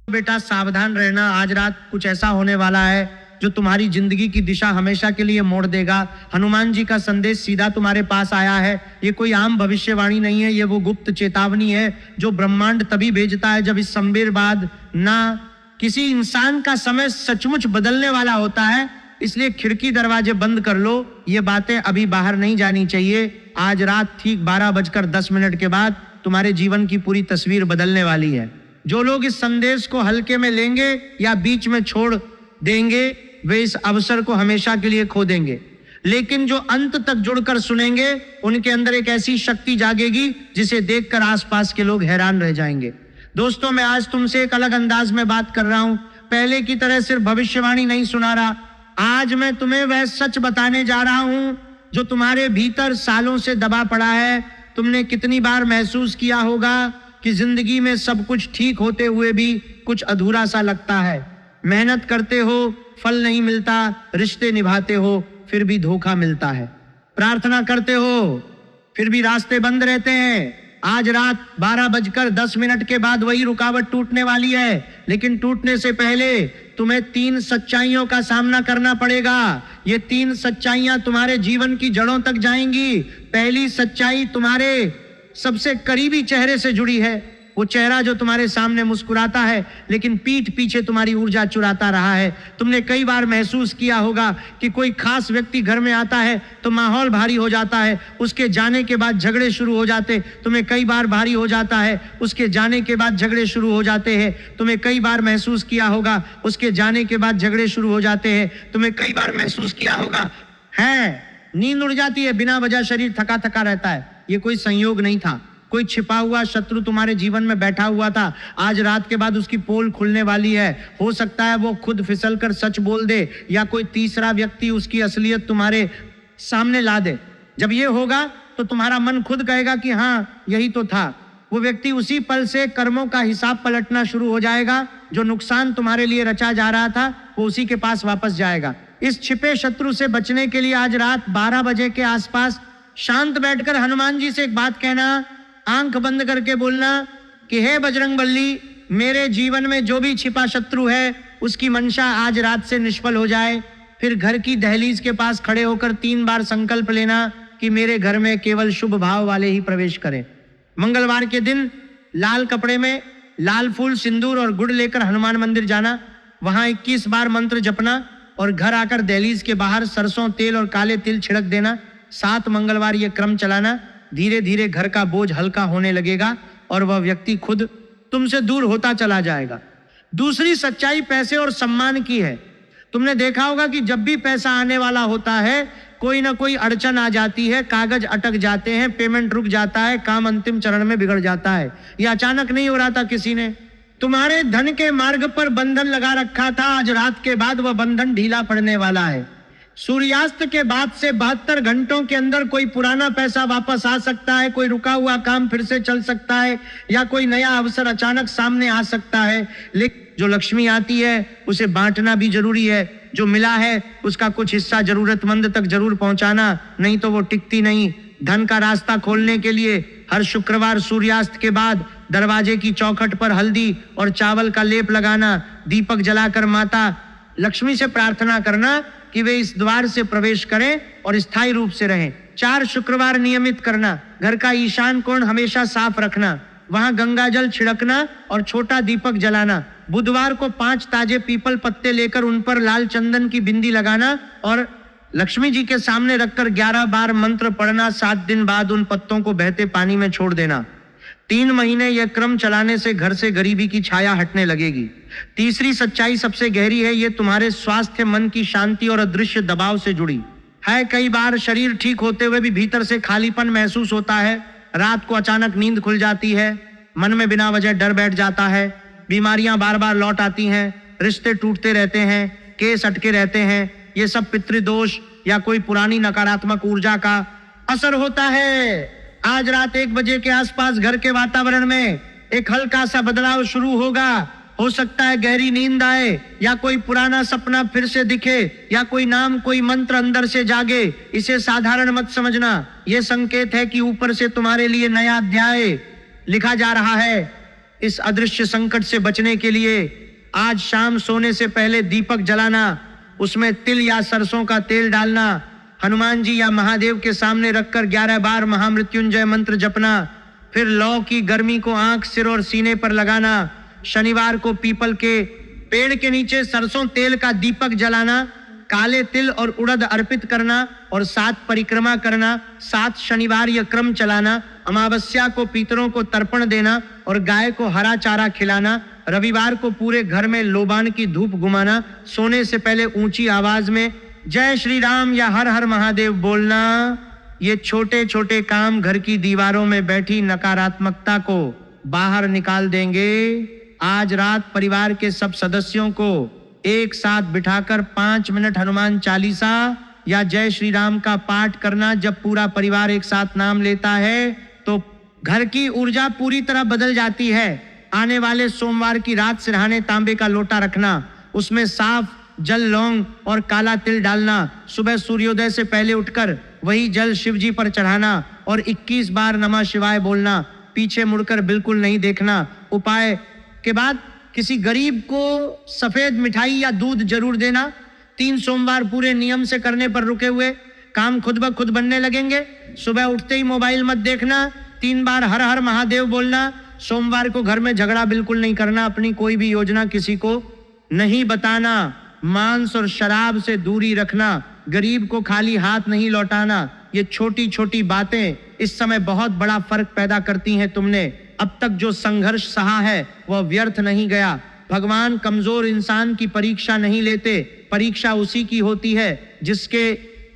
बेटा सावधान रहना, आज रात कुछ ऐसा होने वाला है जो तुम्हारी जिंदगी की दिशा हमेशा के लिए मोड़ देगा। हनुमान जी का संदेश सीधा तुम्हारे पास आया है। ये कोई आम भविष्यवाणी नहीं है, ये वो गुप्त चेतावनी है जो ब्रह्मांड तभी भेजता है जब इस संवेर बाद ना किसी इंसान का समय सचमुच बदलने वाला होता है। इसलिए खिड़की दरवाजे बंद कर लो, ये बातें अभी बाहर नहीं जानी चाहिए। आज रात ठीक 12:10 के बाद तुम्हारे जीवन की पूरी तस्वीर बदलने वाली है। जो लोग इस संदेश को हल्के में लेंगे या बीच में छोड़ देंगे वे इस अवसर को हमेशा के लिए खो देंगे, लेकिन जो अंत तक जुड़कर सुनेंगे उनके अंदर एक ऐसी शक्ति जागेगी जिसे देखकर आसपास के लोग हैरान रह जाएंगे। दोस्तों, मैं आज तुमसे एक अलग अंदाज में बात कर रहा हूं। पहले की तरह सिर्फ भविष्यवाणी नहीं सुना रहा। आज मैं तुम्हें वह सच बताने जा रहा हूं जो तुम्हारे भीतर सालों से दबा पड़ा है। तुमने कितनी बार महसूस किया होगा कि जिंदगी में सब कुछ ठीक होते हुए भी कुछ अधूरा सा लगता है। मेहनत करते हो, फल नहीं मिलता, रिश्ते निभाते हो, फिर भी धोखा मिलता है। प्रार्थना करते हो, फिर भी रास्ते बंद रहते हैं। आज रात 12:10 के बाद वही रुकावट टूटने वाली है, लेकिन टूटने से पहले तुम्हें 3 सच्चाइयों का सामना करना पड़ेगा। ये 3 सच्चाइयां तुम्हारे जीवन की जड़ों तक जाएंगी। पहली सच्चाई तुम्हारे सबसे करीबी चेहरे से जुड़ी है। वो चेहरा जो तुम्हारे सामने मुस्कुराता है लेकिन पीठ पीछे तुम्हारी ऊर्जा चुराता रहा है। तुमने कई बार महसूस किया होगा कि कोई खास व्यक्ति घर में आता है तो माहौल भारी हो जाता है, उसके जाने के बाद झगड़े शुरू हो जाते। तुम्हें कई बार भारी हो जाता है, उसके जाने के बाद झगड़े शुरू हो जाते हैं। तुम्हें कई बार महसूस किया होगा उसके जाने के बाद झगड़े शुरू हो जाते हैं। तुम्हें कई बार महसूस किया होगा नींद उड़ जाती है, बिना वजह शरीर थका थका रहता है। ये कोई संयोग नहीं था, कोई छिपा हुआ शत्रु तुम्हारे जीवन में बैठा हुआ था। आज रात के बाद उसकी पोल खुलने वाली है। हो सकता है वो खुद फिसलकर सच बोल दे या कोई तीसरा व्यक्ति उसकी असलियत तुम्हारे सामने ला दे। जब ये होगा तो तुम्हारा मन खुद कहेगा कि हाँ यही तो था। वो व्यक्ति उसी पल से कर्मों का हिसाब पलटना शुरू हो जाएगा। जो नुकसान तुम्हारे लिए रचा जा रहा था वो उसी के पास वापस जाएगा। इस छिपे शत्रु से बचने के लिए आज रात 12 बजे के आसपास शांत बैठकर हनुमान जी से एक बात कहना, आंख बंद करके बोलना कि हे बजरंगबली, मेरे जीवन में जो भी छिपा शत्रु है उसकी मंशा आज रात से निष्फल हो जाए। फिर घर की दहलीज के पास खड़े होकर 3 बार संकल्प लेना कि मेरे घर में केवल शुभ भाव वाले ही प्रवेश करें। मंगलवार के दिन लाल कपड़े में लाल फूल, सिंदूर और गुड़ लेकर हनुमान मंदिर जाना, वहां 21 बार मंत्र जपना और घर आकर दहलीज के बाहर सरसों तेल और काले तिल छिड़क देना। 7 मंगलवार ये क्रम चलाना। धीरे धीरे घर का बोझ हल्का होने लगेगा और वह व्यक्ति खुद तुमसे दूर होता चला जाएगा। दूसरी सच्चाई पैसे और सम्मान की है। तुमने देखा होगा कि जब भी पैसा आने वाला होता है कोई ना कोई अड़चन आ जाती है, कागज अटक जाते हैं, पेमेंट रुक जाता है, काम अंतिम चरण में बिगड़ जाता है। यह अचानक नहीं हो रहा था, किसी ने तुम्हारे धन के मार्ग पर बंधन लगा रखा था। आज रात के बाद वह बंधन ढीला पड़ने वाला है। सूर्यास्त के बाद से 72 घंटों के अंदर कोई पुराना पैसा वापस आ सकता है, कोई रुका हुआ काम फिर से चल सकता है या कोई नया अवसर अचानक सामने आ सकता है। लेकिन जो लक्ष्मी आती है उसे बांटना भी जरूरी है। जो मिला है उसका कुछ हिस्सा जरूरतमंद तक जरूर पहुंचाना, नहीं तो वो टिकती नहीं। धन का रास्ता खोलने के लिए हर शुक्रवार सूर्यास्त के बाद दरवाजे की चौखट पर हल्दी और चावल का लेप लगाना, दीपक जलाकर माता लक्ष्मी से प्रार्थना करना कि वे इस द्वार से प्रवेश करें और स्थायी रूप से रहें। 4 शुक्रवार नियमित करना, घर का ईशान कोण हमेशा साफ रखना, वहां गंगा जल छिड़कना और छोटा दीपक जलाना। बुधवार को 5 ताजे पीपल पत्ते लेकर उन पर लाल चंदन की बिंदी लगाना और लक्ष्मी जी के सामने रखकर 11 बार मंत्र पढ़ना। 7 दिन बाद उन पत्तों को बहते पानी में छोड़ देना। 3 महीने यह क्रम चलाने से घर से गरीबी की छाया हटने लगेगी। तीसरी सच्चाई सबसे गहरी है। ये तुम्हारे स्वास्थ्य, मन की शांति और अदृश्य दबाव से जुड़ी है। कई बार शरीर ठीक होते हुए भी भीतर से खालीपन महसूस होता है। रात को अचानक नींद खुल जाती है, मन में बिना वजह डर बैठ जाता है, बीमारियां बार बार लौट आती हैं, रिश्ते टूटते रहते हैं, केस अटके रहते हैं। ये सब पितृदोष या कोई पुरानी नकारात्मक ऊर्जा का असर होता है। आज रात 1 बजे के आसपास घर के वातावरण में एक हल्का सा बदलाव शुरू होगा। हो सकता है गहरी नींद आए या कोई पुराना सपना फिर से दिखे या कोई नाम, कोई मंत्र अंदर से जागे। इसे साधारण मत समझना, यह संकेत है कि ऊपर से तुम्हारे लिए नया अध्याय लिखा जा रहा है। इस अदृश्य संकट से बचने के लिए आज शाम सोने से पहले दीपक जलाना, उसमें तिल या सरसों का तेल डालना, हनुमान जी या महादेव के सामने रखकर 11 बार महामृत्युंजय मंत्र जपना, फिर लौ की गर्मी को आंख, सिर और सीने पर लगाना, शनिवार को पीपल के पेड़ के नीचे सरसों तेल का दीपक जलाना, काले तिल और उड़द अर्पित करना और 7 परिक्रमा करना, 7 शनिवार यह क्रम चलाना, अमावस्या को पितरों को तर्पण देना और गाय को हरा चारा खिलाना, रविवार को पूरे घर में लोबान की धूप घुमाना, सोने से पहले ऊंची आवाज में जय श्री राम या हर हर महादेव बोलना। ये छोटे छोटे काम घर की दीवारों में बैठी नकारात्मकता को बाहर निकाल देंगे। आज रात परिवार के सब सदस्यों को एक साथ बिठाकर 5 मिनट हनुमान चालीसा या जय श्री राम का पाठ करना। जब पूरा परिवार एक साथ नाम लेता है तो घर की ऊर्जा पूरी तरह बदल जाती है। आने वाले सोमवार की रात सिरहाने तांबे का लोटा रखना, उसमें साफ जल, लौंग और काला तिल डालना, सुबह सूर्योदय से पहले उठकर वही जल शिव जी पर चढ़ाना और 21 बार नमः शिवाय बोलना, पीछे मुड़कर बिल्कुल नहीं देखना। उपाय के बाद किसी गरीब को सफेद मिठाई या दूध जरूर देना। 3 सोमवार पूरे नियम से करने पर रुके हुए काम खुद ब खुद बनने लगेंगे। सुबह उठते ही मोबाइल मत देखना, 3 बार हर हर महादेव बोलना। सोमवार को घर में झगड़ा बिल्कुल नहीं करना, अपनी कोई भी योजना किसी को नहीं बताना, मांस और शराब से दूरी रखना, गरीब को खाली हाथ नहीं लौटाना। ये छोटी छोटी बातें इस समय बहुत बड़ा फर्क पैदा करती हैं। तुमने अब तक जो संघर्ष सहा है वह व्यर्थ नहीं गया। भगवान कमजोर इंसान की परीक्षा नहीं लेते, परीक्षा उसी की होती है जिसके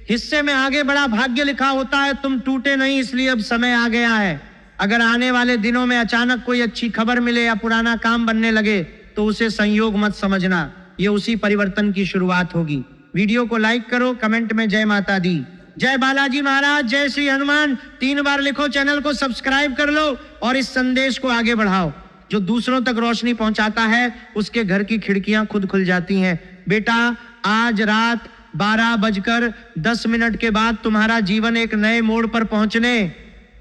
हिस्से में आगे बड़ा भाग्य लिखा होता है। तुम टूटे नहीं, इसलिए अब समय आ गया है। अगर आने वाले दिनों में अचानक कोई अच्छी खबर मिले या पुराना काम बनने लगे तो उसे संयोग मत समझना, ये उसी परिवर्तन की शुरुआत होगी। वीडियो को लाइक करो, कमेंट में जय माता दी, जय बालाजी महाराज, जय श्री हनुमान 3 बार लिखो, चैनल को सब्सक्राइब कर लो और इस संदेश को आगे बढ़ाओ। जो दूसरों तक रोशनी पहुंचाता है उसके घर की खिड़कियां खुद खुल जाती हैं। बेटा, आज रात 12:10 के बाद तुम्हारा जीवन एक नए मोड़ पर पहुंचने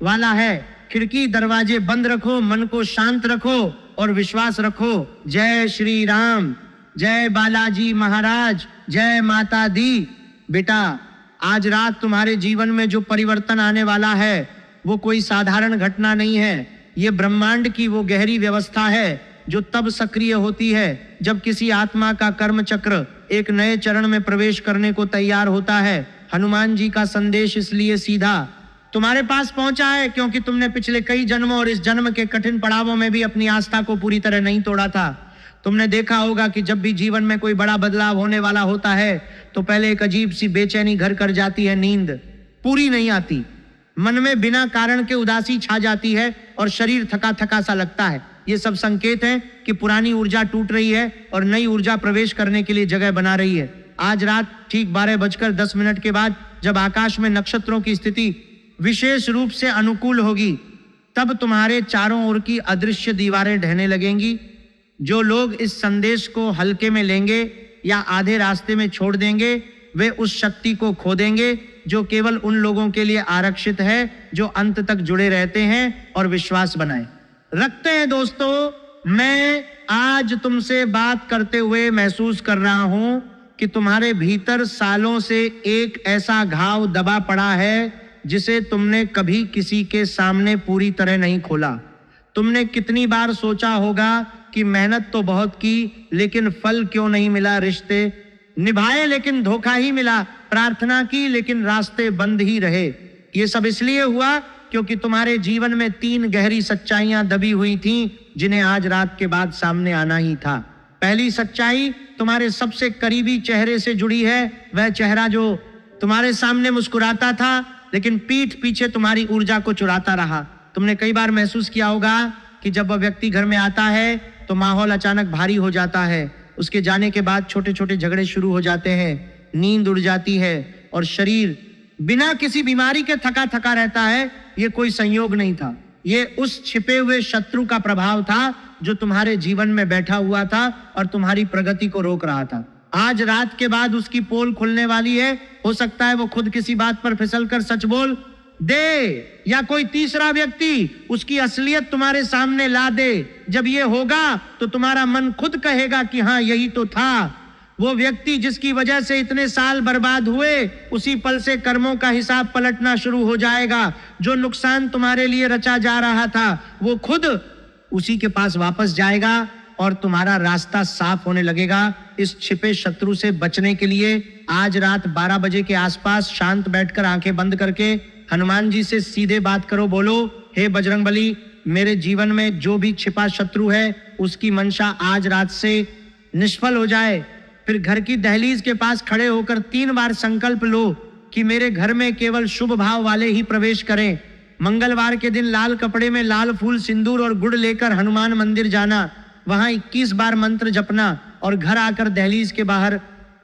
वाला है। खिड़की दरवाजे बंद रखो, मन को शांत रखो और विश्वास रखो। जय श्री राम, जय बालाजी महाराज, जय माता दी। बेटा, आज रात तुम्हारे जीवन में जो परिवर्तन आने वाला है वो कोई साधारण घटना नहीं है। ये ब्रह्मांड की वो गहरी व्यवस्था है जो तब सक्रिय होती है जब किसी आत्मा का कर्म चक्र एक नए चरण में प्रवेश करने को तैयार होता है। हनुमान जी का संदेश इसलिए सीधा तुम्हारे पास पहुंचा है क्योंकि तुमने पिछले कई जन्मों और इस जन्म के कठिन पड़ावों में भी अपनी आस्था को पूरी तरह नहीं तोड़ा था। तुमने देखा होगा कि जब भी जीवन में कोई बड़ा बदलाव होने वाला होता है तो पहले एक अजीब सी बेचैनी घर कर जाती है, नींद पूरी नहीं आती, मन में बिना कारण के उदासी छा जाती है और शरीर थका थका सा लगता है। ये सब संकेत हैं कि पुरानी ऊर्जा टूट रही है और नई ऊर्जा प्रवेश करने के लिए जगह बना रही है। आज रात ठीक 12:10 के बाद जब आकाश में नक्षत्रों की स्थिति विशेष रूप से अनुकूल होगी तब तुम्हारे चारों ओर की अदृश्य दीवारें ढहने लगेंगी। जो लोग इस संदेश को हल्के में लेंगे या आधे रास्ते में छोड़ देंगे वे उस शक्ति को खो देंगे जो केवल उन लोगों के लिए आरक्षित है जो अंत तक जुड़े रहते हैं और विश्वास बनाए रखते हैं। दोस्तों, मैं आज तुमसे बात करते हुए महसूस कर रहा हूं कि तुम्हारे भीतर सालों से एक ऐसा घाव दबा पड़ा है जिसे तुमने कभी किसी के सामने पूरी तरह नहीं खोला। तुमने कितनी बार सोचा होगा कि मेहनत तो बहुत की लेकिन फल क्यों नहीं मिला, रिश्ते निभाए लेकिन धोखा ही मिला, प्रार्थना की लेकिन रास्ते बंद ही रहे। ये सब इसलिए हुआ क्योंकि तुम्हारे जीवन में 3 गहरी सच्चाइयां दबी हुई थीं जिन्हें आज रात के बाद सामने आना ही था। पहली सच्चाई तुम्हारे सबसे करीबी चेहरे से जुड़ी है। वह चेहरा जो तुम्हारे सामने मुस्कुराता था लेकिन पीठ पीछे तुम्हारी ऊर्जा को चुराता रहा। तुमने कई बार महसूस किया होगा कि जब वह व्यक्ति घर में आता है तो माहौल अचानक भारी हो जाता है। उसके जाने के बाद छोटे छोटे झगड़े शुरू हो जाते हैं, नींद उड़ जाती है और शरीर बिना किसी बीमारी के थका थका रहता है। ये कोई संयोग नहीं था, ये उस छिपे हुए शत्रु का प्रभाव था जो तुम्हारे जीवन में बैठा हुआ था और तुम्हारी प्रगति को रोक रहा था। आज रात के बाद उसकी पोल खुलने वाली है। हो सकता है वो खुद किसी बात पर फिसल कर सच बोल दे या कोई तीसरा व्यक्ति उसकी असलियत तुम्हारे सामने ला दे। जब ये होगा तो तुम्हारा मन खुद कहेगा कि हाँ यही तो था। वो व्यक्ति जिसकी वजह से इतने साल बर्बाद हुए, उसी पल से कर्मों का हिसाब पलटना शुरू हो जाएगा। जो नुकसान तुम्हारे लिए रचा जा रहा था वो खुद उसी के पास वापस जाएगा और तुम्हारा रास्ता साफ होने लगेगा। इस छिपे शत्रु से बचने के लिए आज रात 12 बजे के आसपास शांत बैठकर आंखें बंद करके हनुमान जी से सीधे बात करो। बोलो, हे बजरंगबली, मेरे जीवन में जो भी छिपा शत्रु है उसकी मंशा आज रात से निष्फल हो जाए। फिर घर की दहलीज के पास खड़े होकर 3 बार संकल्प लो कि मेरे घर में केवल शुभ भाव वाले ही प्रवेश करें। मंगलवार के दिन लाल कपड़े में लाल फूल, सिंदूर और गुड़ लेकर हनुमान मंदिर जाना, वहां 21 बार मंत्र जपना और घर आकर दहलीज के बाहर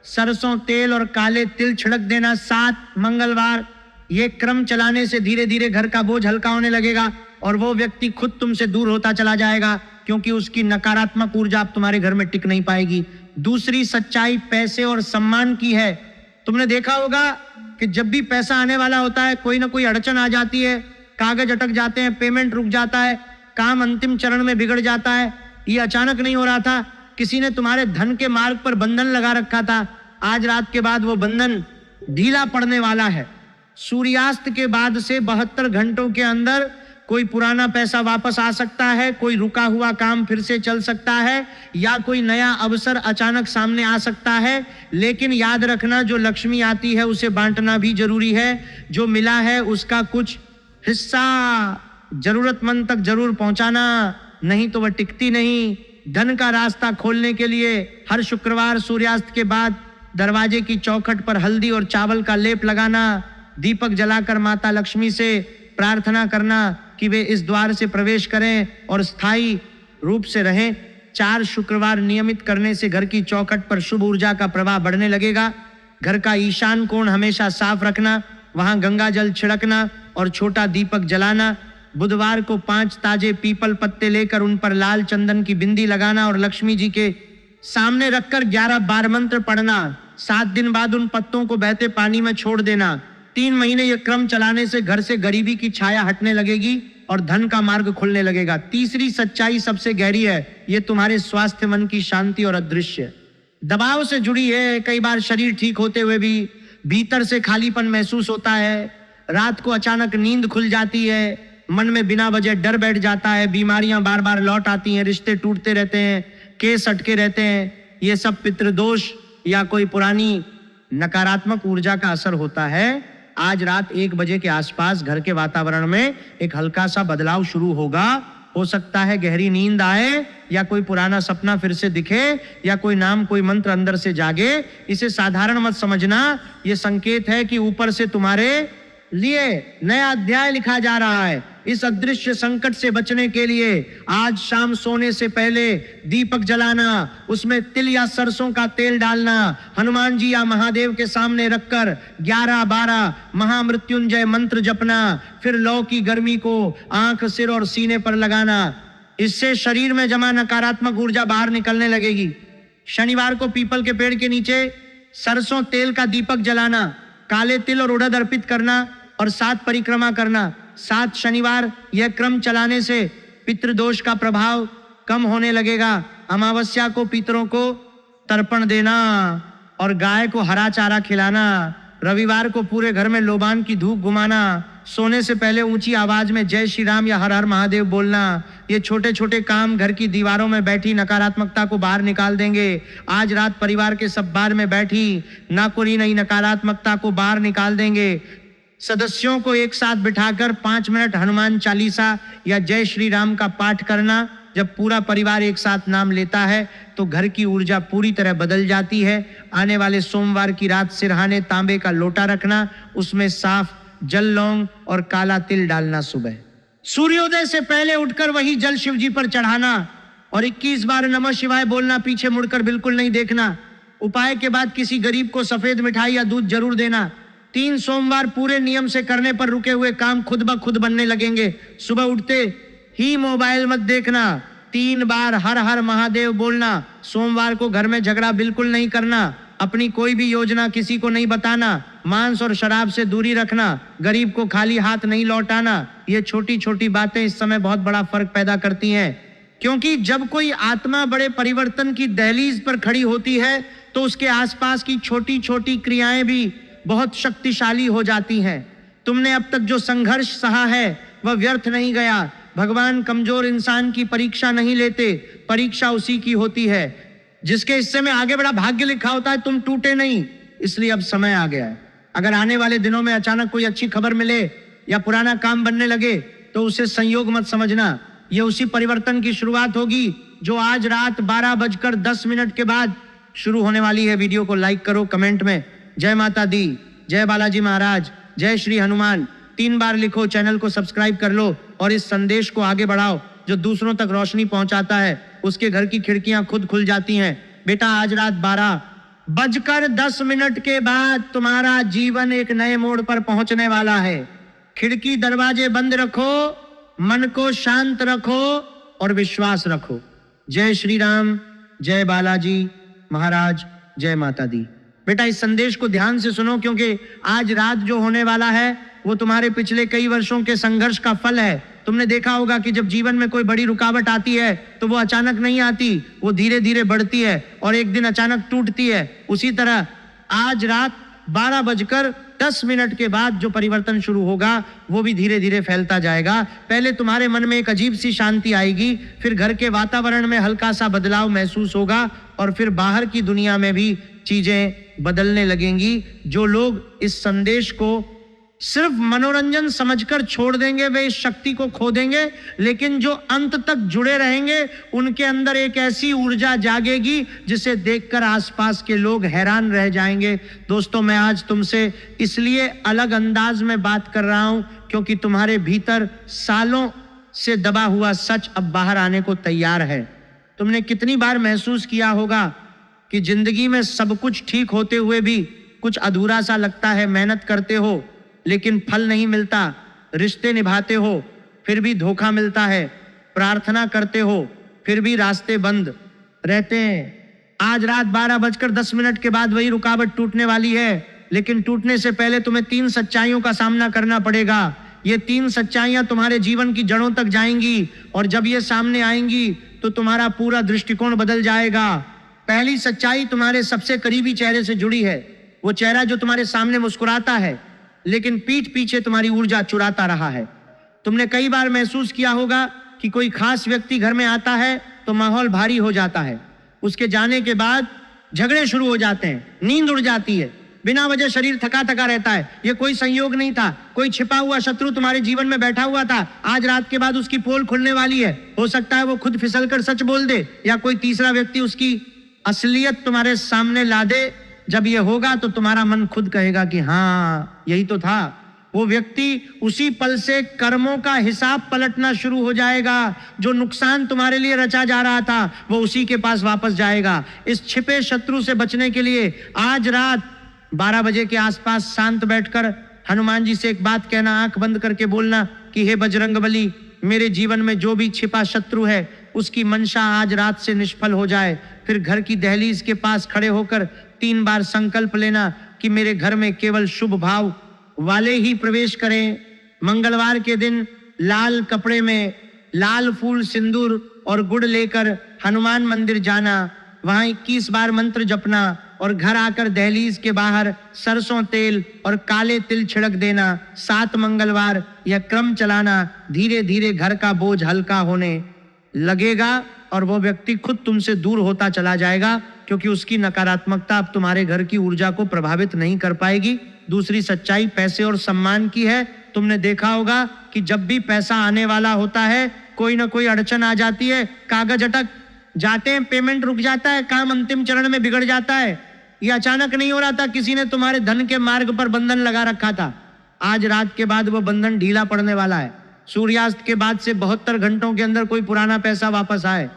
सरसों तेल और काले तिल छिड़क देना 7 मंगलवार। ये क्रम चलाने से धीरे धीरे घर का बोझ हल्का होने लगेगा और वो व्यक्ति खुद तुमसे दूर होता चला जाएगा, क्योंकि उसकी नकारात्मक ऊर्जा अब तुम्हारे घर में टिक नहीं पाएगी। दूसरी सच्चाई पैसे और सम्मान की है। तुमने देखा होगा कि जब भी पैसा आने वाला होता है कोई ना कोई अड़चन आ जाती है, कागज अटक जाते हैं, पेमेंट रुक जाता है, काम अंतिम चरण में बिगड़ जाता है। ये अचानक नहीं हो रहा था, किसी ने तुम्हारे धन के मार्ग पर बंधन लगा रखा था। आज रात के बाद वो बंधन ढीला पड़ने वाला है। सूर्यास्त के बाद से 72 घंटों के अंदर कोई पुराना पैसा वापस आ सकता है, कोई रुका हुआ काम फिर से चल सकता है, या कोई नया अवसर अचानक सामने आ सकता है। लेकिन याद रखना, जो लक्ष्मी आती है उसे बांटना भी जरूरी है। जो मिला है उसका कुछ हिस्सा जरूरतमंद तक जरूर पहुंचाना, नहीं तो वह टिकती नहीं। धन का रास्ता खोलने के लिए हर शुक्रवार सूर्यास्त के बाद दरवाजे की चौखट पर हल्दी और चावल का लेप लगाना, दीपक जलाकर माता लक्ष्मी से प्रार्थना करना कि वे इस द्वार से प्रवेश करें और स्थायी रूप से रहें। 4 शुक्रवार नियमित करने से घर की चौखट पर शुभ ऊर्जा का प्रवाह बढ़ने लगेगा। घर का ईशान कोण हमेशा साफ रखना, वहां गंगा जल छिड़कना और छोटा दीपक जलाना। बुधवार को 5 ताजे पीपल पत्ते लेकर उन पर लाल चंदन की बिंदी लगाना और लक्ष्मी जी के सामने रखकर 11 बार मंत्र पढ़ना। 7 दिन बाद उन पत्तों को बहते पानी में छोड़ देना। 3 महीने यह क्रम चलाने से घर से गरीबी की छाया हटने लगेगी और धन का मार्ग खुलने लगेगा। तीसरी सच्चाई सबसे गहरी है, ये तुम्हारे स्वास्थ्य, मन की शांति और अदृश्य दबाव से जुड़ी है। कई बार शरीर ठीक होते हुए भी भीतर से खालीपन महसूस होता है। रात को अचानक नींद खुल जाती है, मन में बिना वजह डर बैठ जाता है, बीमारियां बार बार लौट आती हैं, रिश्ते टूटते रहते हैं, केस अटके रहते हैं। ये सब पितृदोष या कोई पुरानी नकारात्मक ऊर्जा का असर होता है। आज रात 1 बजे के आसपास घर के वातावरण में एक हल्का सा बदलाव शुरू होगा। हो सकता है गहरी नींद आए, या कोई पुराना सपना फिर से दिखे, या कोई नाम, कोई मंत्र अंदर से जागे। इसे साधारण मत समझना, ये संकेत है कि ऊपर से तुम्हारे लिए नया अध्याय लिखा जा रहा है। इस अदृश्य संकट से बचने के लिए आज शाम सोने से पहले दीपक जलाना, उसमें तिल या सरसों का तेल डालना, हनुमान जी या महादेव के सामने रखकर 11-12 महामृत्युंजय मंत्र जपना, फिर लौ की गर्मी को आंख, सिर और सीने पर लगाना। इससे शरीर में जमा नकारात्मक ऊर्जा बाहर निकलने लगेगी। शनिवार को पीपल के पेड़ के नीचे सरसों तेल का दीपक जलाना, काले तिल और उड़द अर्पित करना और 7 परिक्रमा करना। 7 शनिवार यह क्रम चलाने से पितृदोष का प्रभाव कम होने लगेगा। अमावस्या को पितरों को तर्पण देना और गाय को हरा चारा खिलाना। रविवार को पूरे घर में लोबान की धूप घुमाना। सोने से पहले ऊंची आवाज में जय श्री राम या हर हर महादेव बोलना। ये छोटे छोटे काम घर की दीवारों में बैठी नकारात्मकता को बाहर निकाल देंगे। आज रात परिवार के सब बार में बैठी नाकुरी नई नकारात्मकता को बाहर निकाल देंगे। सदस्यों को एक साथ बिठाकर 5 मिनट हनुमान चालीसा या जय श्री राम का पाठ करना। जब पूरा परिवार एक साथ नाम लेता है तो घर की ऊर्जा पूरी तरह बदल जाती है। आने वाले सोमवार की रात सिरहाने तांबे का लोटा रखना, उसमें साफ जल, लौंग और काला तिल डालना। सुबह सूर्योदय से पहले उठकर वही जल शिव जी पर चढ़ाना और 21 बार नमः शिवाय बोलना। पीछे मुड़कर बिल्कुल नहीं देखना। उपाय के बाद किसी गरीब को सफेद मिठाई या दूध जरूर देना। 3 सोमवार पूरे नियम से करने पर रुके हुए काम खुद ब खुद बनने लगेंगे। सुबह उठते ही मोबाइल मत देखना। 3 बार हर हर महादेव बोलना। सोमवार को घर में झगड़ा बिल्कुल नहीं करना। अपनी कोई भी योजना किसी को नहीं बताना, मांस और शराब से दूरी रखना, गरीब को खाली हाथ नहीं लौटाना, ये छोटी छोटी बातें इस समय बहुत बड़ा फर्क पैदा करती हैं। क्योंकि जब कोई आत्मा बड़े परिवर्तन की दहलीज पर खड़ी होती है तो उसके आसपास की छोटी छोटी क्रियाएं भी बहुत शक्तिशाली हो जाती हैं। तुमने अब तक जो संघर्ष सहा है वह व्यर्थ नहीं गया। भगवान कमजोर इंसान की परीक्षा नहीं लेते, परीक्षा उसी की होती है जिसके हिस्से में आगे बड़ा भाग्य लिखा होता है। तुम टूटे नहीं, इसलिए अब समय आ गया है। अगर आने वाले दिनों में अचानक कोई अच्छी खबर मिले या पुराना काम बनने लगे तो उसे संयोग मत समझना, यह उसी परिवर्तन की शुरुआत होगी जो आज रात 12:10 के बाद शुरू होने वाली है। वीडियो को लाइक करो, कमेंट में जय माता दी, जय बालाजी महाराज, जय श्री हनुमान 3 बार लिखो, चैनल को सब्सक्राइब कर लो और इस संदेश को आगे बढ़ाओ। जो दूसरों तक रोशनी पहुंचाता है उसके घर की खिड़कियां खुद खुल जाती हैं। बेटा आज रात 12:10 के बाद तुम्हारा जीवन एक नए मोड़ पर पहुंचने वाला है। खिड़की दरवाजे बंद रखो, मन को शांत रखो और विश्वास रखो। जय श्री राम, जय बालाजी महाराज, जय माता दी। बेटा इस संदेश को ध्यान से सुनो, क्योंकि आज रात जो होने वाला है वो तुम्हारे पिछले कई वर्षों के संघर्ष का फल है। तुमने देखा होगा कि जब जीवन में कोई बड़ी रुकावट आती है तो वो अचानक नहीं आती, वो धीरे धीरे बढ़ती है और एक दिन अचानक टूटती है। उसी तरह आज रात 12:10 के बाद जो परिवर्तन शुरू होगा वो भी धीरे धीरे फैलता जाएगा। पहले तुम्हारे मन में एक अजीब सी शांति आएगी, फिर घर के वातावरण में हल्का सा बदलाव महसूस होगा और फिर बाहर की दुनिया में भी चीजें बदलने लगेंगी। जो लोग इस संदेश को सिर्फ मनोरंजन समझकर छोड़ देंगे वे इस शक्ति को खो देंगे, लेकिन जो अंत तक जुड़े रहेंगे उनके अंदर एक ऐसी ऊर्जा जागेगी जिसे देखकर आसपास के लोग हैरान रह जाएंगे। दोस्तों मैं आज तुमसे इसलिए अलग अंदाज में बात कर रहा हूं क्योंकि तुम्हारे भीतर सालों से दबा हुआ सच अब बाहर आने को तैयार है। तुमने कितनी बार महसूस किया होगा कि जिंदगी में सब कुछ ठीक होते हुए भी कुछ अधूरा सा लगता है। मेहनत करते हो लेकिन फल नहीं मिलता, रिश्ते निभाते हो फिर भी धोखा मिलता है, प्रार्थना करते हो फिर भी रास्ते बंद रहते हैं। आज रात 12:10 के बाद वही रुकावट टूटने वाली है, लेकिन टूटने से पहले तुम्हें 3 सच्चाइयों का सामना करना पड़ेगा। ये 3 सच्चाइयां तुम्हारे जीवन की जड़ों तक जाएंगी और जब ये सामने आएंगी तो तुम्हारा पूरा दृष्टिकोण बदल जाएगा। पहली सच्चाई तुम्हारे सबसे करीबी चेहरे से जुड़ी है। वो चेहरा जो तुम्हारे सामने मुस्कुराता है लेकिन पीठ पीछे तुम्हारी ऊर्जा चुराता रहा है। तुमने कई बार महसूस किया होगा कि कोई खास व्यक्ति घर में आता है तो माहौल भारी हो जाता है, उसके जाने के बाद झगड़े शुरू हो जाते हैं, नींद उड़ जाती है, बिना वजह शरीर थका थका रहता है। ये कोई संयोग नहीं था, कोई छिपा हुआ शत्रु तुम्हारे जीवन में बैठा हुआ था। आज रात के बाद उसकी पोल खुलने वाली है। हो सकता है वो खुद फिसलकर सच बोल दे या कोई तीसरा व्यक्ति उसकी असलियत तुम्हारे सामने ला दे। जब ये होगा तो तुम्हारा मन खुद कहेगा कि हाँ यही तो था। वो व्यक्ति उसी पल से कर्मों का हिसाब पलटना शुरू हो जाएगा। जो नुकसान तुम्हारे लिए रचा जा रहा था वो उसी के पास वापस जाएगा। इस छिपे शत्रु से बचने के लिए आज रात 12 बजे के आसपास शांत बैठकर हनुमान जी से एक बात कहना, आंख बंद करके बोलना कि हे बजरंगबली, मेरे जीवन में जो भी छिपा शत्रु है उसकी मंशा आज रात से निष्फल हो जाए। फिर घर की दहलीज के पास खड़े होकर 3 बार संकल्प लेना कि मेरे घर में केवल शुभ भाव वाले ही प्रवेश करें। मंगलवार के दिन लाल कपड़े में लाल फूल, सिंदूर और गुड़ लेकर हनुमान मंदिर जाना, वहां 21 बार मंत्र जपना और घर आकर दहलीज के बाहर सरसों तेल और काले तिल छिड़क देना। 7 मंगलवार यह क्रम चलाना, धीरे धीरे घर का बोझ हल्का होने लगेगा और वो व्यक्ति खुद तुमसे दूर होता चला जाएगा, क्योंकि उसकी नकारात्मकता अब तुम्हारे घर की ऊर्जा को प्रभावित नहीं कर पाएगी। दूसरी सच्चाई पैसे और सम्मान की है। तुमने देखा होगा कि जब भी पैसा आने वाला होता है कोई ना कोई अड़चन आ जाती है, कागज अटक जाते हैं, पेमेंट रुक जाता है, काम अंतिम चरण में बिगड़ जाता है। ये अचानक नहीं हो रहा था, किसी ने तुम्हारे धन के मार्ग पर बंधन लगा रखा था। आज रात के बाद वो बंधन ढीला पड़ने वाला है। सूर्यास्त के बाद से 72 घंटों के अंदर कोई पुराना पैसा वापस आए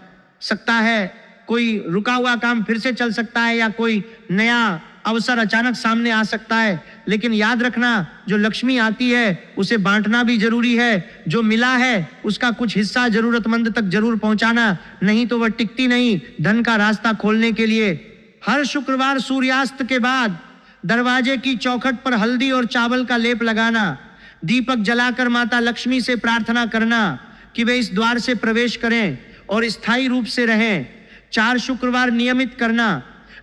सकता है, कोई रुका हुआ काम फिर से चल सकता है या कोई नया अवसर अचानक सामने आ सकता है। लेकिन याद रखना, जो लक्ष्मी आती है उसे बांटना भी जरूरी है। जो मिला है उसका कुछ हिस्सा जरूरतमंद तक जरूर पहुंचाना, नहीं तो वह टिकती नहीं। धन का रास्ता खोलने के लिए हर शुक्रवार सूर्यास्त के बाद दरवाजे की चौखट पर हल्दी और चावल का लेप लगाना, दीपक जलाकर माता लक्ष्मी से प्रार्थना करना कि वे इस द्वार से प्रवेश करें और स्थायी रूप से रहें। 4 शुक्रवार नियमित करना,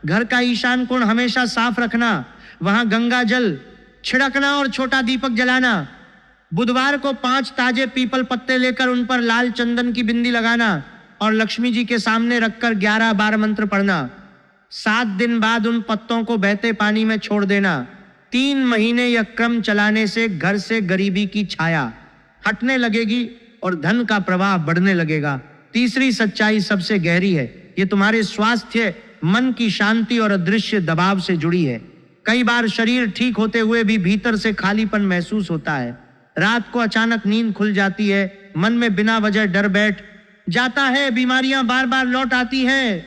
घर का ईशान कोण हमेशा साफ रखना, वहां गंगा जल छिड़कना और छोटा दीपक जलाना। बुधवार को 5 ताजे पीपल पत्ते लेकर उन पर लाल चंदन की बिंदी लगाना और लक्ष्मी जी के सामने रखकर 11 बार मंत्र पढ़ना। 7 दिन बाद उन पत्तों को बहते पानी में छोड़ देना। 3 महीने यह क्रम चलाने से घर से गरीबी की छाया हटने लगेगी और धन का प्रवाह बढ़ने लगेगा। तीसरी सच्चाई सबसे गहरी है, ये तुम्हारे स्वास्थ्य, मन की शांति और अदृश्य दबाव से जुड़ी है। कई बार शरीर ठीक होते हुए भी भीतर से खालीपन महसूस होता है। रात को अचानक नींद खुल जाती है, मन में बिना वजह डर बैठ जाता है, बीमारियां बार बार लौट आती हैं,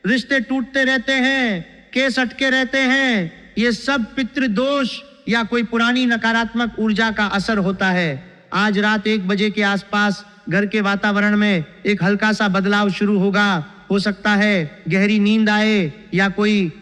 रिश्ते टूटते रहते हैं, केस अटके रहते हैं। ये सब पितृदोष या कोई पुरानी नकारात्मक ऊर्जा का असर होता है। आज रात 1 बजे के आसपास घर के वातावरण में एक हल्का सा बदलाव शुरू होगा। हो सकता है गहरी नींद आए या कोई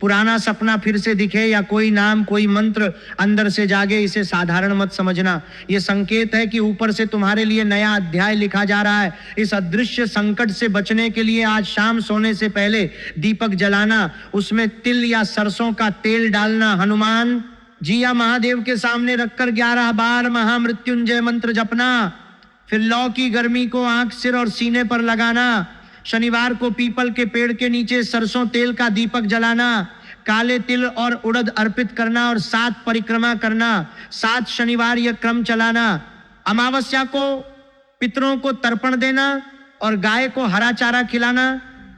पुराना सपना फिर से दिखे या कोई नाम, कोई मंत्र अंदर से जागे। इसे साधारण मत समझना, यह संकेत है कि ऊपर से तुम्हारे लिए नया अध्याय लिखा जा रहा है। इस अदृश्य संकट से बचने के लिए आज शाम सोने से पहले दीपक जलाना, उसमें तिल या सरसों का तेल डालना, हनुमान जी या महादेव के सामने रखकर 11 बार महामृत्युंजय मंत्र जपना। फिर लौ की गर्मी को आंख, सिर और सीने पर लगाना। शनिवार को पीपल के पेड़ के नीचे सरसों तेल का दीपक जलाना, काले तिल और उड़द अर्पित करना और 7 परिक्रमा करना। 7 शनिवार यह क्रम चलाना। अमावस्या को पितरों को तर्पण देना और गाय को हरा चारा खिलाना।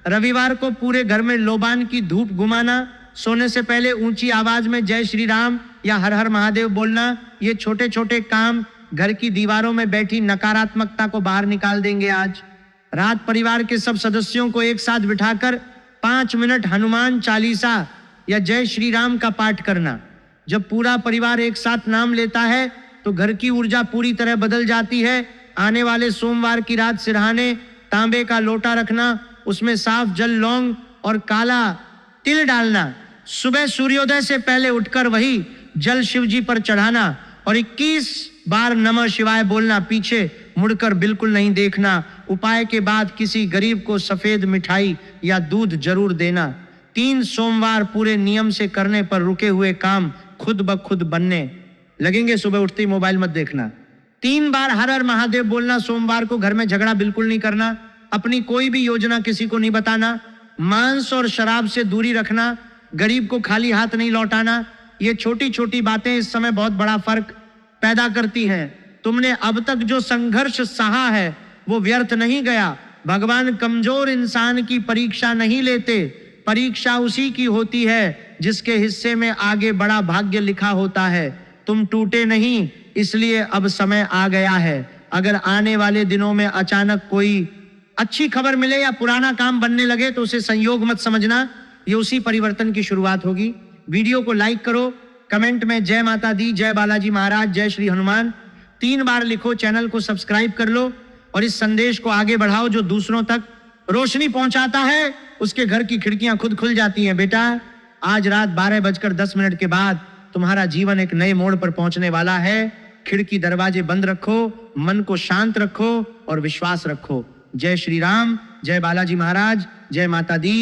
रविवार को पूरे घर में लोबान की धूप घुमाना। सोने से पहले ऊंची आवाज में जय श्री राम या हर हर महादेव बोलना। ये छोटे छोटे काम घर की दीवारों में बैठी नकारात्मकता को बाहर निकाल देंगे। आज रात परिवार के सब सदस्यों को एक साथ बिठाकर 5 मिनट हनुमान चालीसा या जय श्री राम का पाठ करना। जब पूरा परिवार एक साथ नाम लेता है तो घर की ऊर्जा पूरी तरह बदल जाती है। आने वाले सोमवार की रात सिरहाने तांबे का लोटा रखना, उसमें साफ जल, लौंग और काला तिल डालना। सुबह सूर्योदय से पहले उठकर वही जल शिव जी पर चढ़ाना और 21 बार नमः शिवाय बोलना। पीछे मुड़कर बिल्कुल नहीं देखना। उपाय के बाद किसी गरीब को सफेद मिठाई या दूध जरूर देना। 3 सोमवार पूरे नियम से करने पर रुके हुए काम खुद ब खुद बनने लगेंगे। सुबह उठते ही मोबाइल मत देखना। 3 बार हर हर महादेव बोलना। सोमवार को घर में झगड़ा बिल्कुल नहीं करना। अपनी कोई भी योजना किसी को नहीं बताना। मांस और शराब से दूरी रखना। गरीब को खाली हाथ नहीं लौटाना। ये छोटी छोटी बातें इस समय बहुत बड़ा फर्क पैदा करती हैं। तुमने अब तक जो संघर्ष सहा है वो व्यर्थ नहीं गया। भगवान कमजोर इंसान की परीक्षा नहीं लेते। परीक्षा उसी की होती है जिसके हिस्से में आगे बड़ा भाग्य लिखा होता है। तुम टूटे नहीं, इसलिए अब समय आ गया है। अगर आने वाले दिनों में अचानक कोई अच्छी खबर मिले या पुराना काम बनने लगे तो उसे संयोग मत समझना, ये उसी परिवर्तन की शुरुआत होगी। वीडियो को लाइक करो, कमेंट में जय माता दी, जय बालाजी महाराज, जय श्री हनुमान 3 बार लिखो। चैनल को सब्सक्राइब कर लो और इस संदेश को आगे बढ़ाओ। जो दूसरों तक रोशनी पहुंचाता है उसके घर की खिड़कियां खुद खुल जाती हैं। बेटा, आज रात 12:10 के बाद तुम्हारा जीवन एक नए मोड़ पर पहुंचने वाला है। खिड़की दरवाजे बंद रखो, मन को शांत रखो और विश्वास रखो। जय श्री राम, जय बालाजी महाराज, जय माता दी।